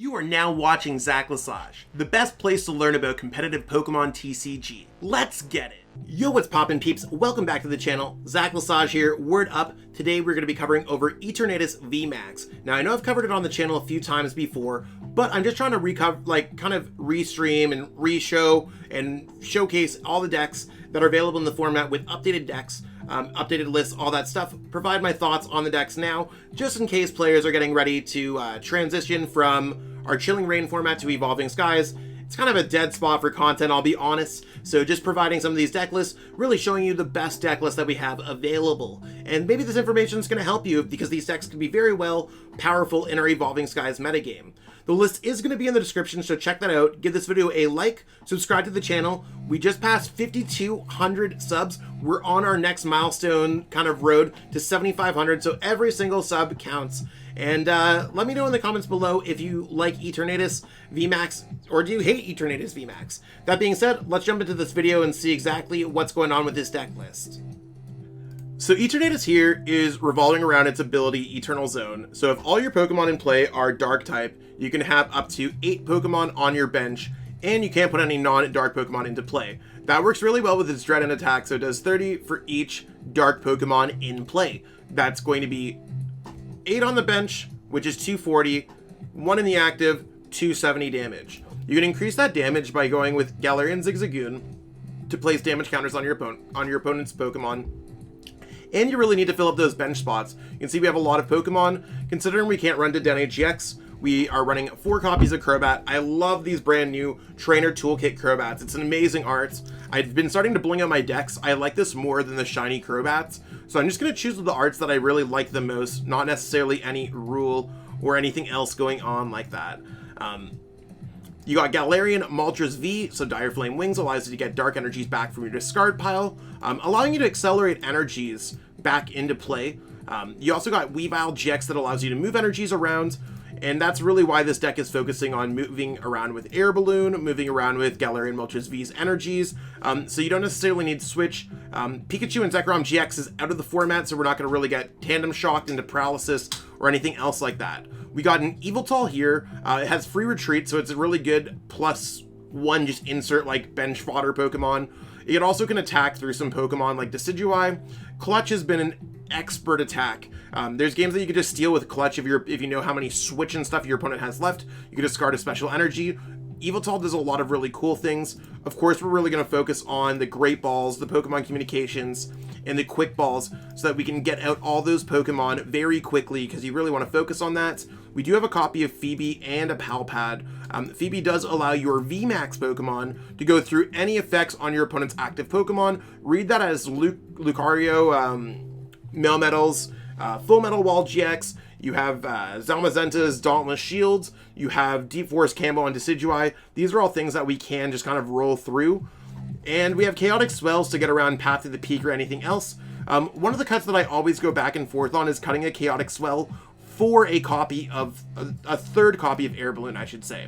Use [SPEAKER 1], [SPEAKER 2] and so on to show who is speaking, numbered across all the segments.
[SPEAKER 1] You are now watching Lesage, the best place to learn about competitive Pokemon TCG. Let's get it! Yo, what's poppin' peeps? Welcome back to the channel. Lesage here, word up. Today we're going to be covering over Eternatus VMAX. Now I know I've covered it on the channel a few times before, but I'm just trying to kind of restream and re-show and showcase all the decks that are available in the format with updated decks, updated lists, all that stuff. Provide my thoughts on the decks now, just in case players are getting ready to transition from our Chilling Reign format to Evolving Skies. It's kind of a dead spot for content, I'll be honest, so just providing some of these deck lists, really showing you the best deck lists that we have available. And maybe this information is going to help you because these decks can be very well powerful in our Evolving Skies metagame. The list is going to be in the description, so check that out. Give this video a like, subscribe to the channel. We just passed 5,200 subs. We're on our next milestone kind of road to 7,500, so every single sub counts. And let me know in the comments below if you like Eternatus VMAX or do you hate Eternatus VMAX. That being said, let's jump into this video and see exactly what's going on with this deck list. So Eternatus here is revolving around its ability Eternal Zone. So if all your Pokemon in play are Dark type, you can have up to 8 Pokemon on your bench, and you can't put any non-Dark Pokemon into play. That works really well with its Dread and Attack, so it does 30 for each Dark Pokemon in play. That's going to be 8 on the bench, which is 240, 1 in the active, 270 damage. You can increase that damage by going with Galarian Zigzagoon to place damage counters on your opponent's Pokemon. And you really need to fill up those bench spots. You can see we have a lot of Pokemon. Considering we can't run to Den GX, we are running 4 copies of Crobat. I love these brand new Trainer Toolkit Crobats. It's an amazing art. I've been starting to bling out my decks. I like this more than the shiny Crobats. So I'm just going to choose the arts that I really like the most, not necessarily any rule or anything else going on like that. You got Galarian Moltres V, so Dire Flame Wings allows you to get dark energies back from your discard pile, allowing you to accelerate energies back into play. You also got Weavile GX that allows you to move energies around, and that's really why this deck is focusing on moving around with Air Balloon, moving around with Galarian Moltres V's energies, so you don't necessarily need to switch. Pikachu and Zekrom GX is out of the format, so we're not going to really get tandem shocked into paralysis or anything else like that. We got an Yveltal here. It has free retreat, so it's a really good +1 just insert like bench fodder Pokemon. It also can attack through some Pokemon like Decidueye. Clutch has been an expert attack. There's games that you could just steal with Clutch if you know how many switch and stuff your opponent has left. You can discard a special energy. Yveltal does a lot of really cool things. Of course, we're really going to focus on the Great Balls, the Pokemon Communications, and the Quick Balls so that we can get out all those Pokemon very quickly because you really want to focus on that. We do have a copy of Phoebe and a Palpad. Phoebe does allow your VMAX Pokemon to go through any effects on your opponent's active Pokemon. Read that as Lucario, Melmetal's Full Metal Wall GX. You have Zamazenta's Dauntless Shields. You have Deep Force Cambo and Decidueye. These are all things that we can just kind of roll through. And we have Chaotic Swells to get around Path to the Peak or anything else. One of the cuts that I always go back and forth on is cutting a Chaotic Swell for a copy of, a third copy of Air Balloon, I should say.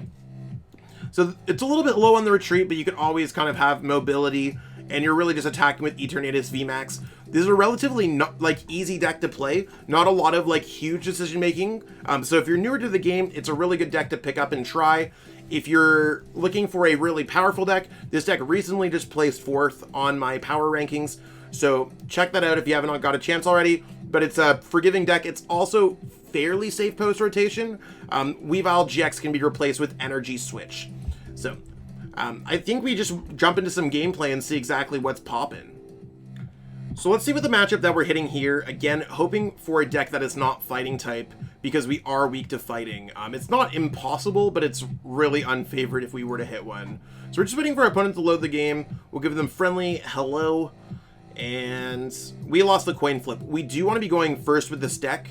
[SPEAKER 1] So it's a little bit low on the retreat, but you can always kind of have mobility, and you're really just attacking with Eternatus VMAX. This is a relatively easy deck to play, not a lot of huge decision making. So if you're newer to the game, it's a really good deck to pick up and try. If you're looking for a really powerful deck, this deck recently just placed 4th on my power rankings. So check that out if you haven't got a chance already. But it's a forgiving deck. It's also fairly safe post rotation. Weavile GX can be replaced with Energy Switch. So I think we just jump into some gameplay and see exactly what's poppin'. So let's see what the matchup that we're hitting here. Again, hoping for a deck that is not fighting type because we are weak to fighting. It's not impossible, but it's really unfavored if we were to hit one. So we're just waiting for our opponent to load the game. We'll give them friendly hello. And we lost the coin flip. We do want to be going first with this deck.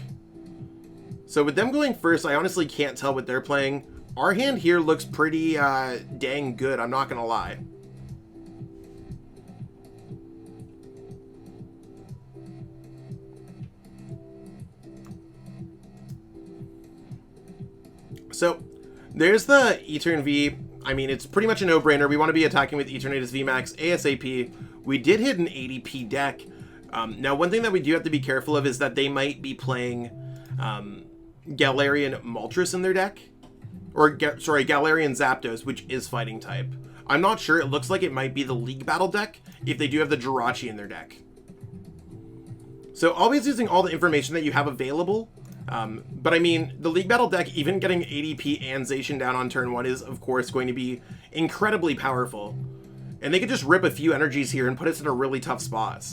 [SPEAKER 1] So with them going first, I honestly can't tell what they're playing. Our hand here looks pretty dang good, I'm not going to lie. So there's the Etern V. I mean, it's pretty much a no-brainer. We want to be attacking with Eternatus VMAX ASAP. We did hit an ADP deck. Now, one thing that we do have to be careful of is that they might be playing Galarian Moltres in their deck. Or, sorry, Galarian Zapdos, which is fighting type. I'm not sure. It looks like it might be the League Battle deck if they do have the Jirachi in their deck. So always using all the information that you have available. But I mean, the League Battle deck, even getting ADP and ZACIAN down on turn 1 is, of course, going to be incredibly powerful. And they could just rip a few energies here and put us in a really tough spot.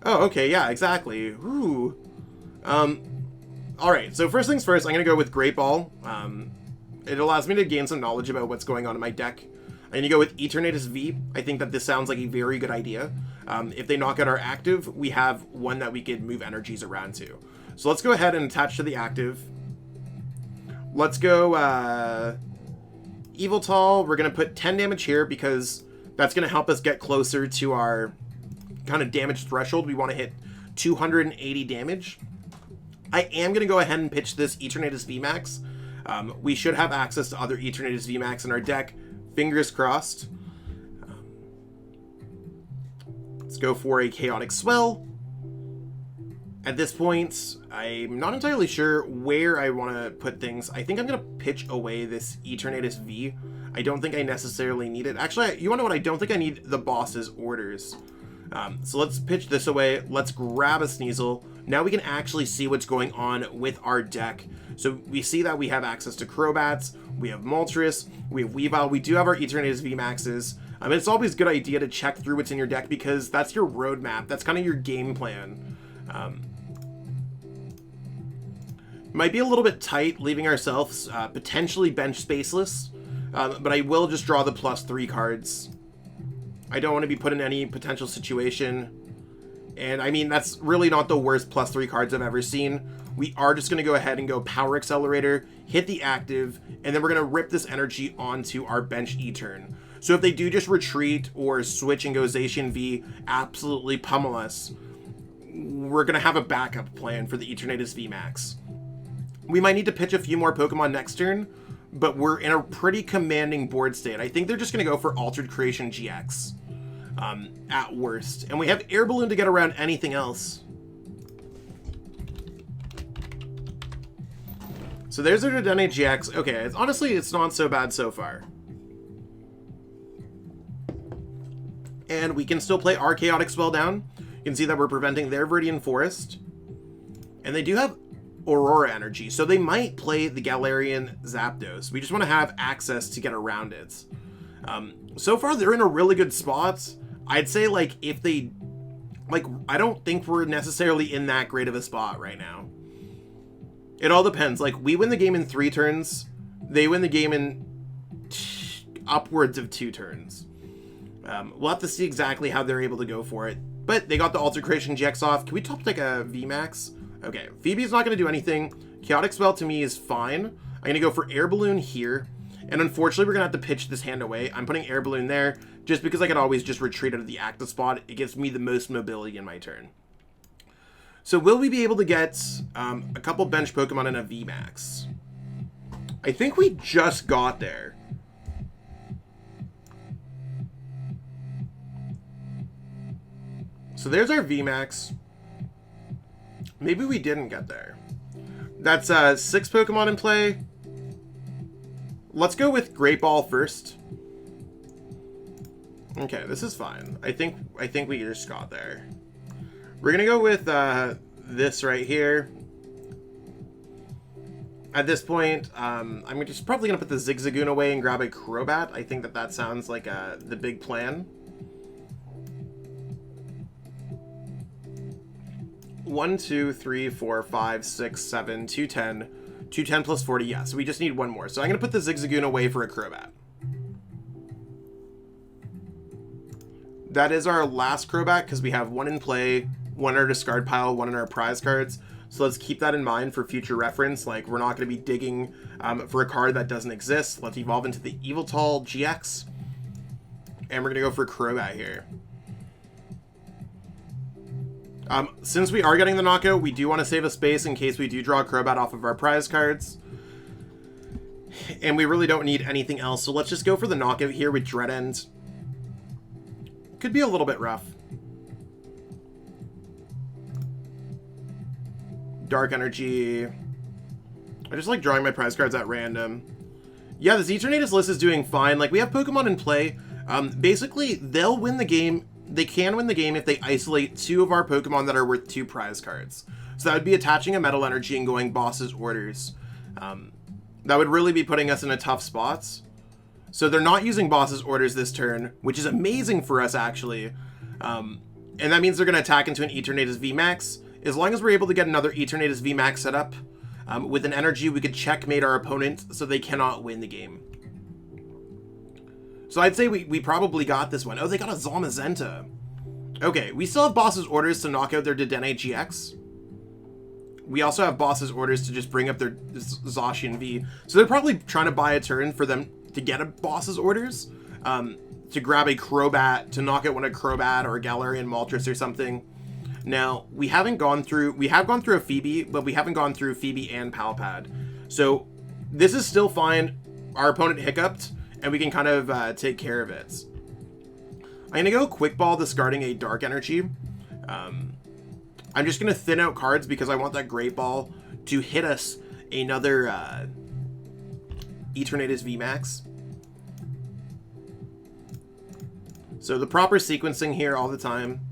[SPEAKER 1] Oh, okay, yeah, exactly. Ooh. Alright, so first things first, I'm going to go with Great Ball. It allows me to gain some knowledge about what's going on in my deck. I'm going to go with Eternatus V. I think that this sounds like a very good idea. If they knock out our active, we have one that we could move energies around to. So let's go ahead and attach to the active. Let's go Yveltal. We're going to put 10 damage here because that's going to help us get closer to our kind of damage threshold. We want to hit 280 damage. I am going to go ahead and pitch this Eternatus VMAX. We should have access to other Eternatus VMAX in our deck. Fingers crossed. Let's go for a Chaotic Swell. At this point, I'm not entirely sure where I want to put things. I think I'm going to pitch away this Eternatus V. I don't think I necessarily need it. Actually, you want to know what? I don't think I need the boss's orders. So let's pitch this away. Let's grab a Sneasel. Now we can actually see what's going on with our deck. So we see that we have access to Crobats, we have Moltres, we have Weavile, we do have our Eternatus VMAXs. It's always a good idea to check through what's in your deck because that's your roadmap. That's kind of your game plan. Might be a little bit tight leaving ourselves potentially bench spaceless, but I will just draw the +3 cards. I don't want to be put in any potential situation. And I mean, that's really not the worst +3 cards I've ever seen. We are just going to go ahead and go Power Accelerator, hit the active, and then we're going to rip this energy onto our bench E-turn. So if they do just retreat or switch and go ZACIAN V, absolutely pummel us, we're going to have a backup plan for the Eternatus VMAX. We might need to pitch a few more Pokemon next turn, but we're in a pretty commanding board state. I think they're just going to go for Altered Creation GX at worst. And we have Air Balloon to get around anything else. So there's our Dedenne GX. Okay, honestly, it's not so bad so far. And we can still play our Chaotic Swell down. You can see that we're preventing their Viridian Forest. And they do have Aurora Energy, so they might play the Galarian Zapdos. We just want to have access to get around it. So far, they're in a really good spot. I'd say, like, if they... Like, I don't think we're necessarily in that great of a spot right now. It all depends. Like, we win the game in 3 turns. They win the game in upwards of 2 turns. We'll have to see exactly how they're able to go for it. But they got the Altered Creation GX off. Can we top like a VMAX? Okay, Phoebe's not going to do anything. Chaotic Spell to me is fine. I'm going to go for Air Balloon here. And unfortunately, we're going to have to pitch this hand away. I'm putting Air Balloon there just because I could always just retreat out of the active spot. It gives me the most mobility in my turn. So will we be able to get a couple bench Pokemon in a VMAX? I think we just got there. So there's our VMAX. Maybe we didn't get there. That's 6 Pokemon in play. Let's go with Great Ball first. Okay, this is fine. I think we just got there. We're gonna go with this right here. At this point, I'm just probably gonna put the Zigzagoon away and grab a Crobat. I think that sounds like the big plan. 1, 2, 3, 4, 5, 6, 7, 210. 210 plus 40, yeah, so we just need one more. So I'm going to put the Zigzagoon away for a Crobat. That is our last Crobat because we have 1 in play, 1 in our discard pile, 1 in our prize cards. So let's keep that in mind for future reference. Like, we're not going to be digging for a card that doesn't exist. Let's evolve into the Yveltal GX. And we're going to go for Crobat here. Since we are getting the knockout, we do want to save a space in case we do draw a Crobat off of our prize cards. And we really don't need anything else, so let's just go for the knockout here with Dreadend. Could be a little bit rough. Dark Energy. I just like drawing my prize cards at random. Yeah, this Eternatus list is doing fine. Like, we have Pokemon in play. Basically, they'll win the game. They can win the game if they isolate 2 of our Pokemon that are worth 2 prize cards. So that would be attaching a Metal Energy and going Boss's Orders. That would really be putting us in a tough spot. So they're not using Boss's Orders this turn, which is amazing for us, actually. And that means they're going to attack into an Eternatus VMAX. As long as we're able to get another Eternatus VMAX set up, with an energy, we could checkmate our opponent so they cannot win the game. So I'd say we probably got this one. Oh, they got a Zamazenta. Okay, we still have Boss's Orders to knock out their Dedenne GX. We also have Boss's Orders to just bring up their ZACIAN V. So they're probably trying to buy a turn for them to get a Boss's Orders. To grab a Crobat, to knock out one of Crobat or a Galarian Moltres or something. Now, we have gone through a Phoebe, but we haven't gone through Phoebe and Palpad. So this is still fine. Our opponent hiccuped, and we can kind of take care of it. I'm going to go Quick Ball, discarding a Dark Energy. I'm just going to thin out cards because I want that Great Ball to hit us another Eternatus VMAX. So the proper sequencing here all the time.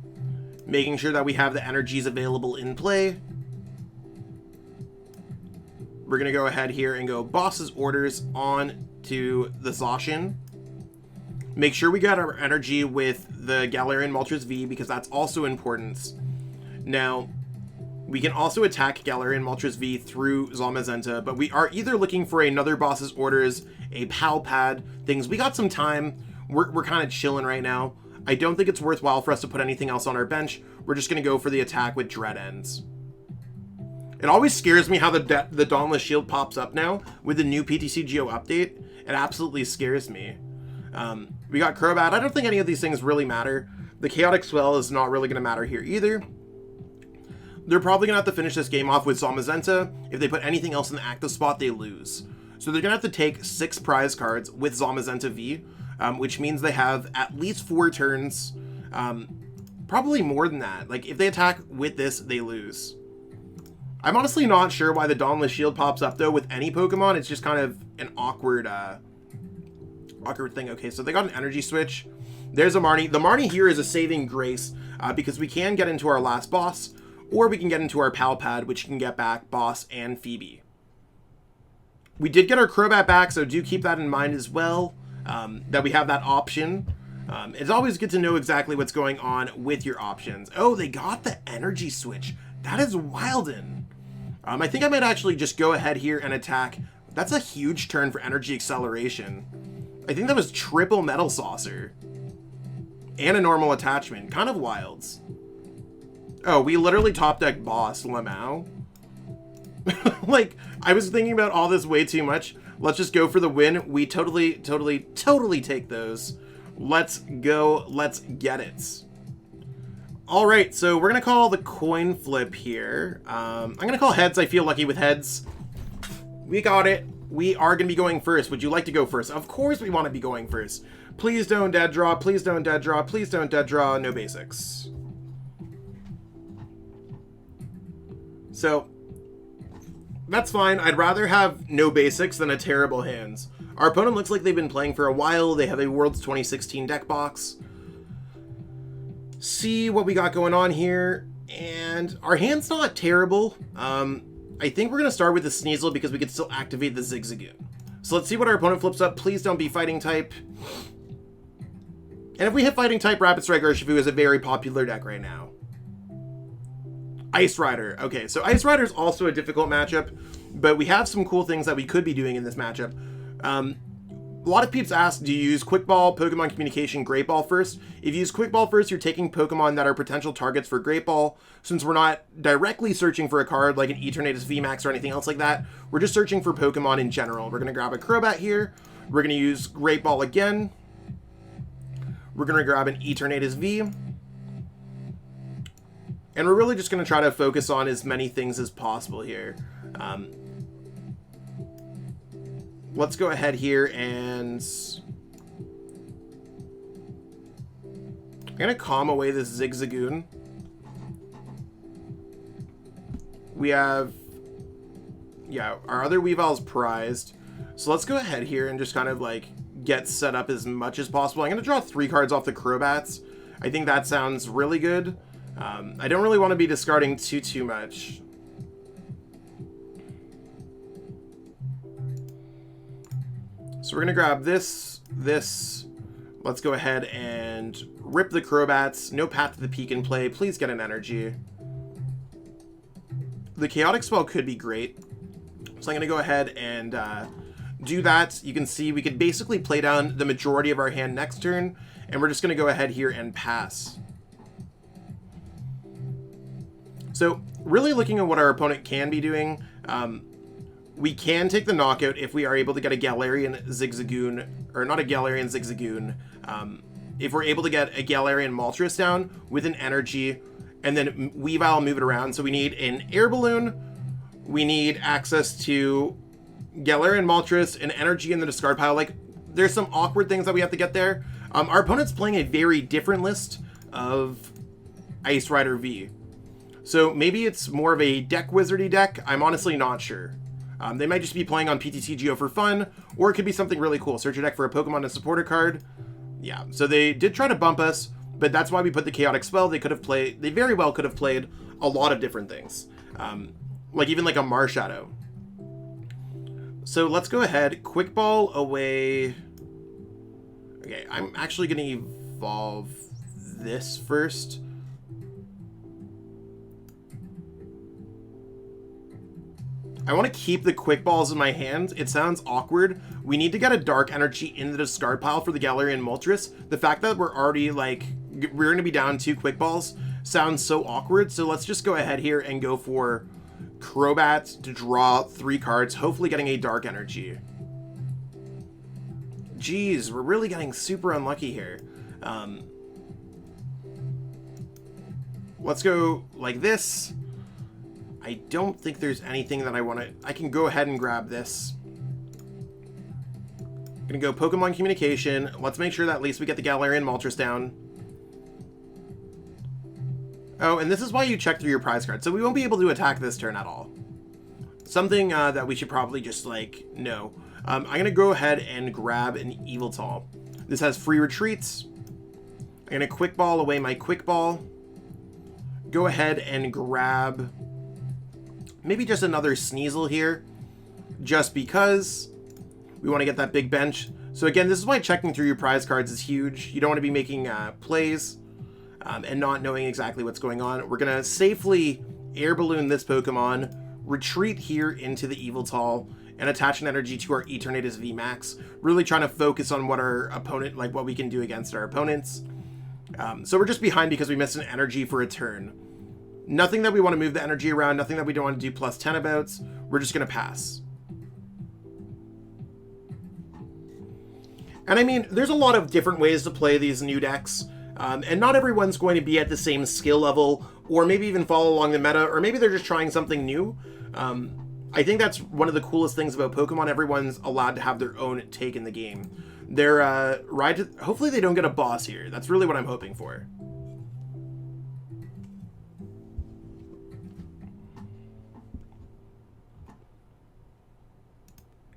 [SPEAKER 1] Making sure that we have the energies available in play. We're going to go ahead here and go Boss's Orders on to the ZACIAN. Make sure we got our energy with the Galarian Moltres V because that's also important. Now, we can also attack Galarian Moltres V through Zamazenta, but we are either looking for another Boss's Orders, a Palpad, things. We got some time. We're kind of chilling right now. I don't think it's worthwhile for us to put anything else on our bench. We're just going to go for the attack with Dread Ends. It always scares me how the Dauntless Shield pops up now with the new PTCGO update. It absolutely scares me. We got Crobat. I don't think any of these things really matter. The Chaotic Swell is not really going to matter here either. They're probably going to have to finish this game off with Zamazenta. If they put anything else in the active spot, they lose. So they're going to have to take 6 prize cards with Zamazenta V. Which means they have at least 4 turns, probably more than that. Like, if they attack with this, they lose. I'm honestly not sure why the Dauntless Shield pops up, though, with any Pokemon. It's just kind of an awkward thing. Okay, so they got an energy switch. There's a Marnie. The Marnie here is a saving grace, because we can get into our last boss, or we can get into our Palpad, which can get back Boss and Phoebe. We did get our Crobat back, so do keep that in mind as well. That we have that option. It's always good to know exactly what's going on with your options. Oh, they got the energy switch. That is wildin'. I think I might actually just go ahead here and attack. That's a huge turn for energy acceleration. I think that was triple Metal Saucer. And a normal attachment. Kind of wilds. Oh, we literally top deck Boss Lamau. Like, I was thinking about all this way too much. Let's just go for the win. We totally take those. Let's go. Let's get it. All right, so we're going to call the coin flip here. I'm going to call heads. I feel lucky with heads. We got it. We are going to be going first. Would you like to go first? Of course we want to be going first. Please don't dead draw. Please don't dead draw. Please don't dead draw. No basics. So that's fine. I'd rather have no basics than a terrible hands. Our opponent looks like they've been playing for a while. They have a Worlds 2016 deck box. See what we got going on here. And our hand's not terrible. I think we're going to start with the Sneasel because we could still activate the Zigzagoon. So let's see what our opponent flips up. Please don't be Fighting type. And if we hit Fighting type, Rapid Strike Urshifu is a very popular deck right now. Ice Rider. Okay, so Ice Rider is also a difficult matchup, but we have some cool things that we could be doing in this matchup. A lot of peeps ask, do you use Quick Ball, Pokemon Communication, Great Ball first? If you use Quick Ball first, you're taking Pokemon that are potential targets for Great Ball. Since we're not directly searching for a card like an Eternatus VMAX or anything else like that, we're just searching for Pokemon in general. We're going to grab a Crobat here. We're going to use Great Ball again. We're going to grab an Eternatus V. And we're really just going to try to focus on as many things as possible here. Let's go ahead here and I'm going to calm away this Zigzagoon. We have, yeah, our other Weavile's prized. So let's go ahead here and just kind of like get set up as much as possible. I'm going to draw 3 cards off the Crobats. I think that sounds really good. I don't really want to be discarding too much. So we're going to grab this. Let's go ahead and rip the Crobats. No Path to the Peak in play. Please get an energy. The Chaotic Spell could be great. So I'm going to go ahead and do that. You can see we could basically play down the majority of our hand next turn. And we're just going to go ahead here and pass. So really looking at what our opponent can be doing, we can take the knockout if we are able to get a Galarian Zigzagoon, or not a Galarian Zigzagoon, if we're able to get a Galarian Moltres down with an energy, and then Weavile move it around. So we need an Air Balloon, we need access to Galarian Moltres, an energy in the discard pile. Like, there's some awkward things that we have to get there. Our opponent's playing a very different list of Ice Rider V. So maybe it's more of a deck wizardy deck. I'm honestly not sure. They might just be playing on PTCGO for fun, or it could be something really cool. Search your deck for a Pokemon and supporter card. Yeah, so they did try to bump us, but that's why we put the Chaotic Spell. They very well could have played a lot of different things. Like even like a Marshadow. So let's go ahead, Quick Ball away. Okay, I'm actually going to evolve this first. I want to keep the Quick Balls in my hand. It sounds awkward. We need to get a Dark Energy in the discard pile for the Galarian Moltres. The fact that we're already like, we're going to be down 2 Quick Balls sounds so awkward. So let's just go ahead here and go for Crobat to draw 3 cards, hopefully getting a Dark Energy. Jeez, we're really getting super unlucky here. Let's go like this. I don't think there's anything that I want to... I can go ahead and grab this. I'm going to go Pokemon Communication. Let's make sure that at least we get the Galarian Moltres down. Oh, and this is why you check through your prize card. So we won't be able to attack this turn at all. Something that we should probably just, like, know. I'm going to go ahead and grab an Yveltal. This has free retreats. I'm going to Quick Ball away my Quick Ball. Go ahead and grab... maybe just another Sneasel here, just because we want to get that big bench. So again, this is why checking through your prize cards is huge. You don't want to be making plays and not knowing exactly what's going on. We're going to safely Air Balloon this Pokemon, retreat here into the Yveltal, and attach an energy to our Eternatus VMAX. Really trying to focus on what our opponent, like what we can do against our opponents. So we're just behind because we missed an energy for a turn. Nothing that we want to move the energy around, nothing that we don't want to do plus 10 about. We're just going to pass. And I mean, there's a lot of different ways to play these new decks. And not everyone's going to be at the same skill level, or maybe even follow along the meta, or maybe they're just trying something new. I think that's one of the coolest things about Pokemon. Everyone's allowed to have their own take in the game. They're hopefully they don't get a boss here. That's really what I'm hoping for.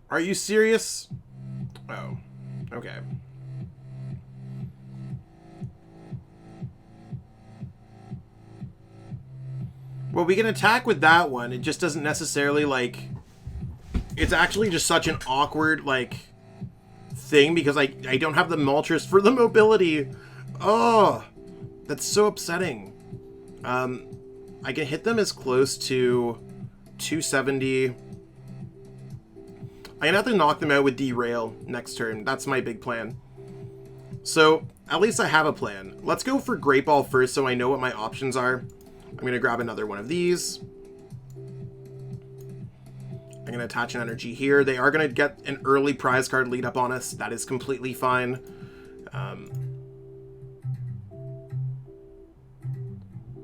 [SPEAKER 1] Are you serious? Oh, okay. Well, we can attack with that one. It just doesn't necessarily, like... it's actually just such an awkward, like, thing because I don't have the Moltres for the mobility. Oh, that's so upsetting. I can hit them as close to 270... I'm gonna have to knock them out with Derail next turn. That's my big plan. So, at least I have a plan. Let's go for Great Ball first so I know what my options are. I'm gonna grab another one of these. I'm gonna attach an energy here. They are gonna get an early prize card lead up on us. That is completely fine.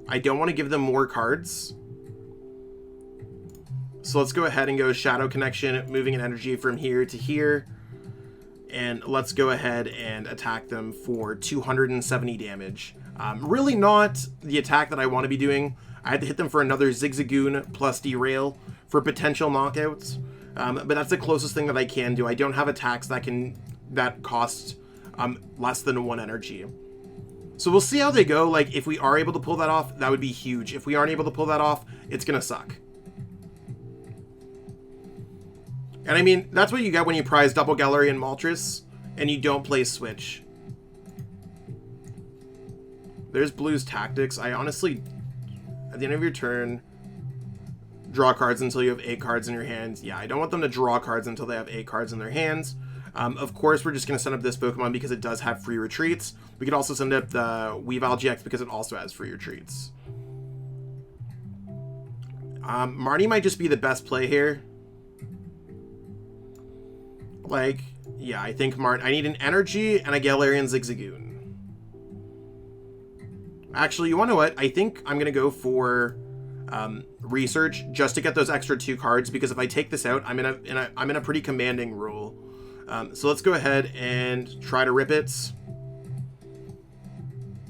[SPEAKER 1] I don't want to give them more cards. So let's go ahead and go Shadow Connection, moving an energy from here to here. And let's go ahead and attack them for 270 damage. Really not the attack that I want to be doing. I had to hit them for another Zigzagoon plus Derail for potential knockouts. But that's the closest thing that I can do. I don't have attacks that cost less than 1 energy. So we'll see how they go. Like, if we are able to pull that off, that would be huge. If we aren't able to pull that off, it's gonna suck. And I mean, that's what you get when you prize double Galarian Moltres and you don't play Switch. There's Blue's Tactics. I honestly, at the end of your turn, draw cards until you have 8 cards in your hands. Yeah, I don't want them to draw cards until they have 8 cards in their hands. Of course, we're just going to send up this Pokemon because it does have free retreats. We could also send up the Weavile GX because it also has free retreats. Marty might just be the best play here. Like, yeah, I think I need an Energy and a Galarian Zigzagoon. Actually, you want to know what? I think I'm going to go for Research just to get those extra 2 cards, because if I take this out, I'm in a pretty commanding role. So let's go ahead and try to rip it.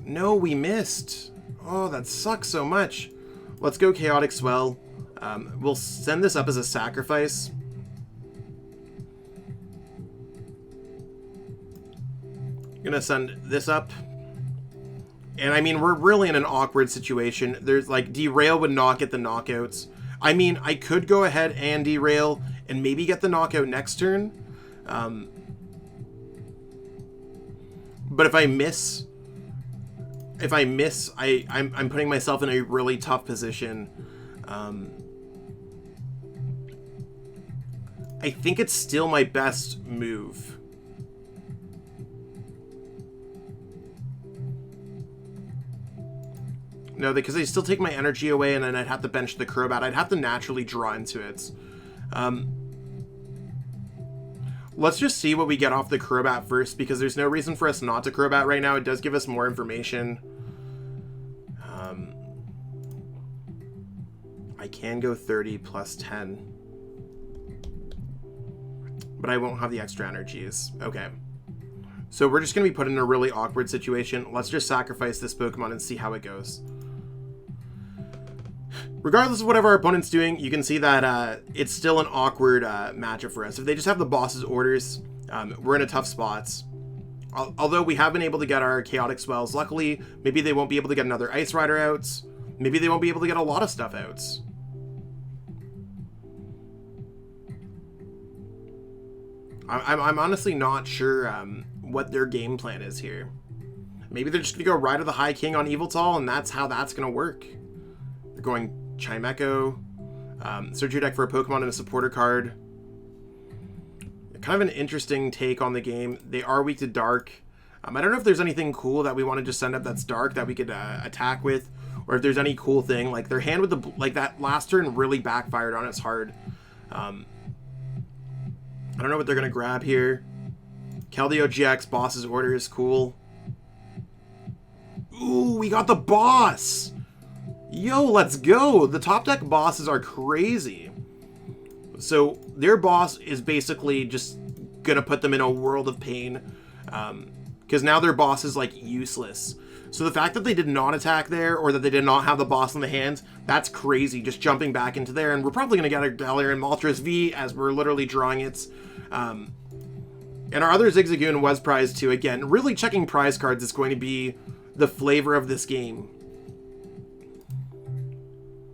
[SPEAKER 1] No, we missed. Oh, that sucks so much. Let's go Chaotic Swell. We'll send this up as a sacrifice. Gonna send this up. And I mean, we're really in an awkward situation. There's like, Derail would not get the knockouts. I mean, I could go ahead and Derail and maybe get the knockout next turn. But if I miss, I'm putting myself in a really tough position. I think it's still my best move. No, because they still take my energy away, and then I'd have to bench the Crobat. I'd have to naturally draw into it. Let's just see what we get off the Crobat first, because there's no reason for us not to Crobat right now. It does give us more information. I can go 30 plus 10. But I won't have the extra energies. Okay. So we're just going to be put in a really awkward situation. Let's just sacrifice this Pokemon and see how it goes. Regardless of whatever our opponent's doing, you can see that it's still an awkward matchup for us. If they just have the boss's orders, we're in a tough spot. Although we have been able to get our Chaotic Swells, luckily, maybe they won't be able to get another Ice Rider out. Maybe they won't be able to get a lot of stuff out. I'm honestly not sure what their game plan is here. Maybe they're just going to go Ride of the High King on Yveltal, and that's how that's going to work. They're going Chimecho, search your deck for a Pokemon and a supporter card. Kind of an interesting take on the game. They are weak to Dark. I don't know if there's anything cool that we want to just send up that's Dark that we could attack with, or if there's any cool thing. Like, their hand with the, like, that last turn really backfired on us hard. I don't know what they're going to grab here. Keldeo GX, boss's order is cool. Ooh, we got the boss! Yo, let's go! The top deck bosses are crazy. So, their boss is basically just gonna put them in a world of pain. Because now their boss is, like, useless. So the fact that they did not attack there, or that they did not have the boss in the hands, that's crazy, just jumping back into there. And we're probably gonna get a Galarian Moltres V, as we're literally drawing it. And our other Zigzagoon was prized too. Again, really checking prize cards is going to be the flavor of this game.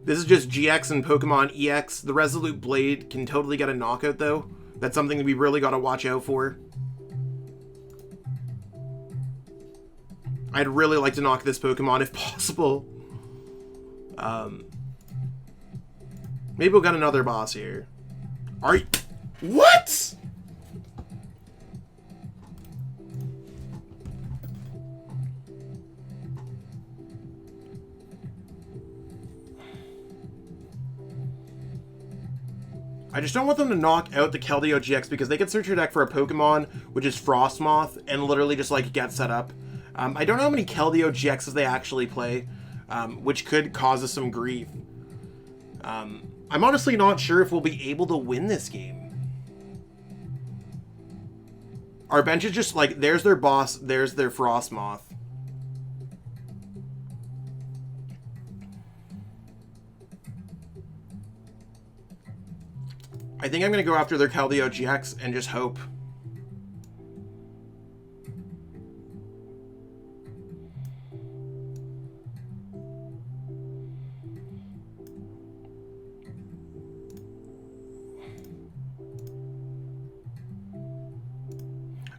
[SPEAKER 1] This is just GX and Pokemon EX. The Resolute Blade can totally get a knockout though. That's something that we really got to watch out for. I'd really like to knock this Pokemon if possible. Maybe we'll get another boss here. Are you... What?! I just don't want them to knock out the Keldeo GX because they can search your deck for a Pokemon, which is Frostmoth, and literally just, like, get set up. I don't know how many Keldeo GXs they actually play, which could cause us some grief. I'm honestly not sure if we'll be able to win this game. Our bench is just, like, there's their boss, there's their Frostmoth. I think I'm going to go after their Keldeo GX and just hope.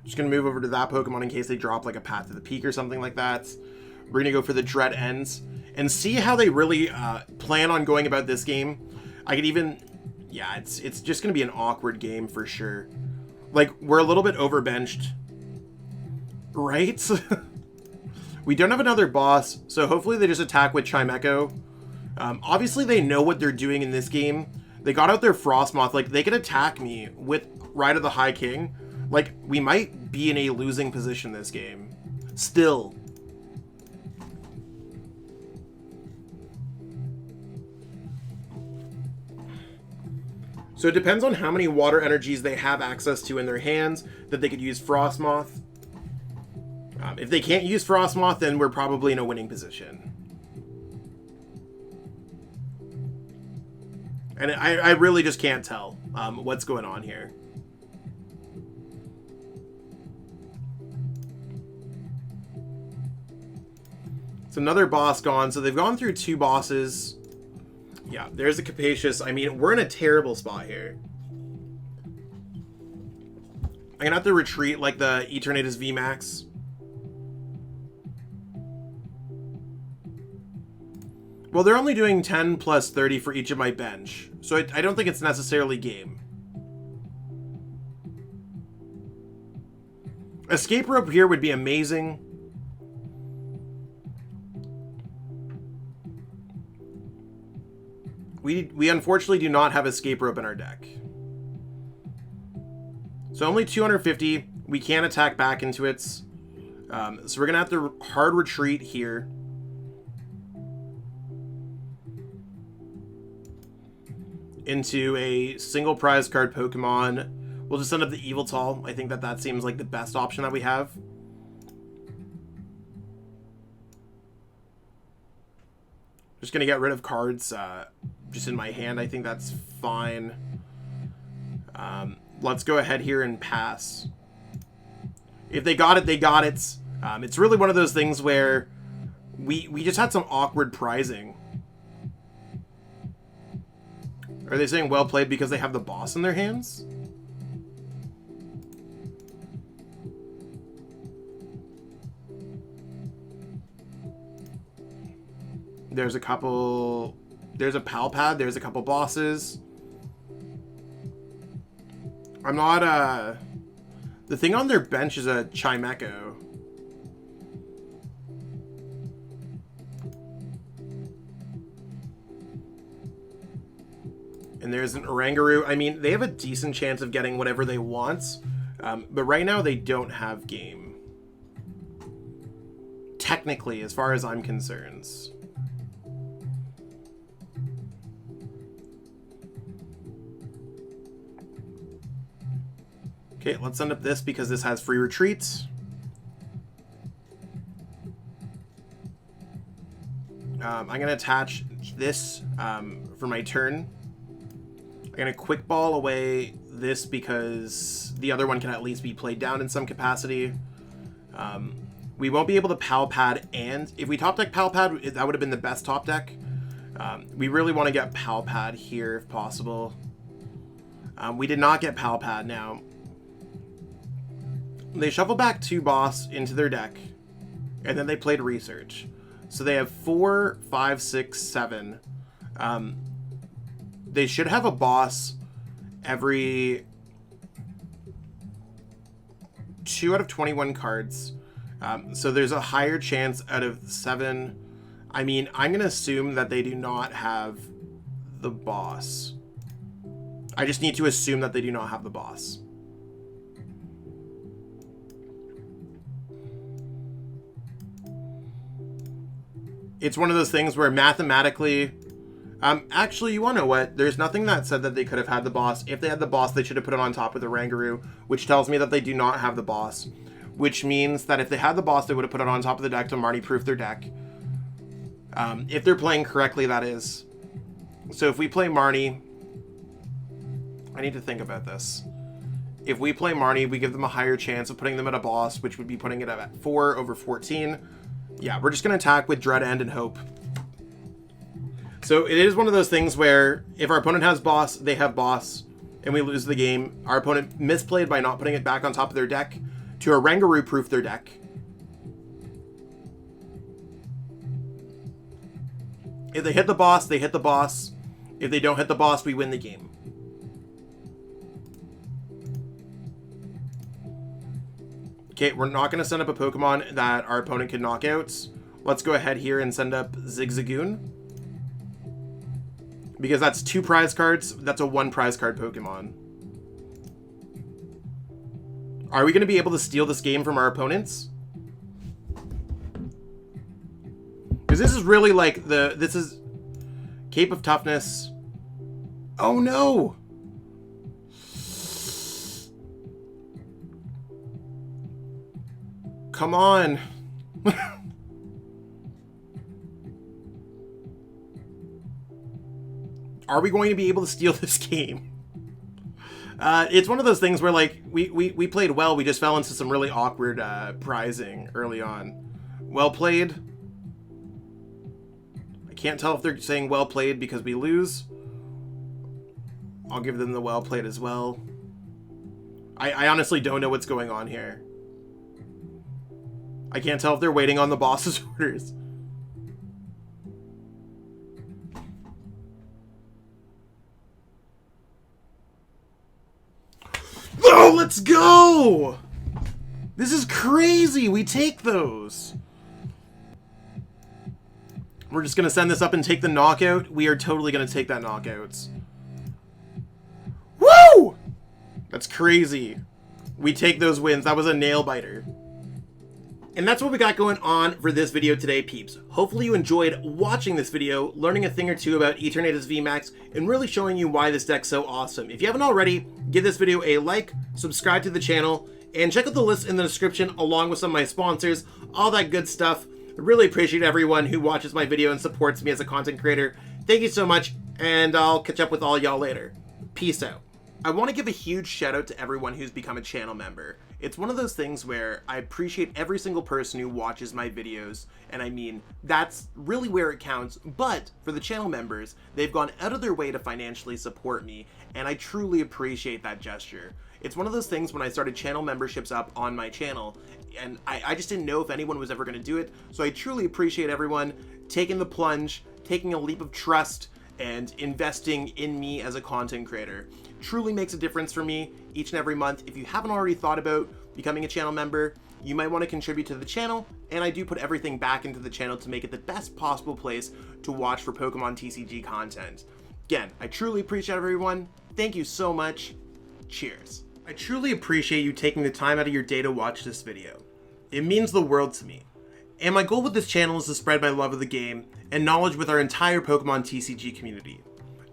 [SPEAKER 1] Just going to move over to that Pokemon in case they drop like a Path to the Peak or something like that. We're going to go for the Dread Ends and see how they really plan on going about this game. I could even... Yeah, it's just going to be an awkward game for sure. Like, we're a little bit overbenched. Right? We don't have another boss, so hopefully they just attack with Chimecho. Obviously, they know what they're doing in this game. They got out their Frostmoth. Like, they could attack me with Ride of the High King. Like, we might be in a losing position this game. Still. So it depends on how many water energies they have access to in their hands that they could use Frostmoth. If they can't use Frostmoth, then we're probably in a winning position. And I really just can't tell what's going on here. It's another boss gone. So they've gone through 2 bosses. Yeah, there's a Capacious. I mean, we're in a terrible spot here. I'm going to have to retreat like the Eternatus VMAX. Well, they're only doing 10 plus 30 for each of my bench. So I don't think it's necessarily game. Escape Rope here would be amazing. We unfortunately do not have Escape Rope in our deck. So only 250. We can't attack back into it. So we're going to have to hard retreat here. Into a single prize card Pokemon. We'll just send up the Eviltal. I think that seems like the best option that we have. Just going to get rid of cards just in my hand. I think that's fine. Let's go ahead here and pass. If they got it, they got it. It's really one of those things where we just had some awkward prizing. Are they saying well played because they have the boss in their hands? There's a couple... There's a Palpad. There's a couple bosses. I'm not, the thing on their bench is a Chimecho. And there's an Oranguru. I mean, they have a decent chance of getting whatever they want. But right now, they don't have game. Technically, as far as I'm concerned. Okay, let's send up this because this has free retreats. I'm going to attach this for my turn. I'm going to quick ball away this because the other one can at least be played down in some capacity. We won't be able to Palpad, and if we top deck Palpad, that would have been the best top deck. We really want to get Palpad here if possible. We did not get Palpad now. They shuffle back 2 boss into their deck, and then they played Research. So they have 4, 5, 6, 7. They should have a boss every 2 out of 21 cards. So there's a higher chance out of 7. I mean, I'm going to assume that they do not have the boss. I just need to assume that they do not have the boss. It's one of those things where mathematically... actually, you want to know what? There's nothing that said that they could have had the boss. If they had the boss, they should have put it on top of the Oranguru, which tells me that they do not have the boss. Which means that if they had the boss, they would have put it on top of the deck to Marnie-proof their deck. If they're playing correctly, that is. So if we play Marnie, I need to think about this. If we play Marnie, we give them a higher chance of putting them at a boss, which would be putting it at 4 over 14. Yeah, we're just going to attack with Dread End and hope. So it is one of those things where if our opponent has boss, they have boss, and we lose the game. Our opponent misplayed by not putting it back on top of their deck to Oranguru-proof their deck. If they hit the boss, they hit the boss. If they don't hit the boss, we win the game. Okay, we're not going to send up a Pokemon that our opponent can knock out. Let's go ahead here and send up Zigzagoon. Because that's 2 prize cards. That's a 1 prize card Pokemon. Are we going to be able to steal this game from our opponents? Because this is really like this is Cape of Toughness. Oh no! Come on. Are we going to be able to steal this game? It's one of those things where, like, we played well. We just fell into some really awkward prizing early on. Well played. I can't tell if they're saying well played because we lose. I'll give them the well played as well. I honestly don't know what's going on here. I can't tell if they're waiting on the boss's orders. Oh, let's go! This is crazy! We take those! We're just gonna send this up and take the knockout. We are totally gonna take that knockout. Woo! That's crazy. We take those wins. That was a nail biter. And that's what we got going on for this video today, peeps. Hopefully you enjoyed watching this video, learning a thing or two about Eternatus VMAX, and really showing you why this deck's so awesome. If you haven't already, give this video a like, subscribe to the channel, and check out the list in the description along with some of my sponsors, all that good stuff. I really appreciate everyone who watches my video and supports me as a content creator. Thank you so much, and I'll catch up with all y'all later. Peace out. I want to give a huge shout out to everyone who's become a channel member. It's one of those things where I appreciate every single person who watches my videos, and I mean, that's really where it counts, but for the channel members, they've gone out of their way to financially support me, and I truly appreciate that gesture. It's one of those things when I started channel memberships up on my channel, and I just didn't know if anyone was ever going to do it, so I truly appreciate everyone taking the plunge, taking a leap of trust, and investing in me as a content creator. Truly makes a difference for me each and every month. If you haven't already thought about becoming a channel member, you might want to contribute to the channel, and I do put everything back into the channel to make it the best possible place to watch for Pokemon TCG content. Again, I truly appreciate everyone. Thank you so much. Cheers. I truly appreciate you taking the time out of your day to watch this video. It means the world to me. And my goal with this channel is to spread my love of the game and knowledge with our entire Pokemon TCG community.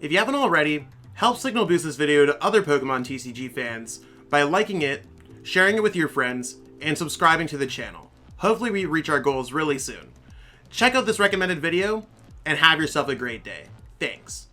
[SPEAKER 1] If you haven't already, help signal boost this video to other Pokemon TCG fans by liking it, sharing it with your friends, and subscribing to the channel. Hopefully we reach our goals really soon. Check out this recommended video, and have yourself a great day. Thanks.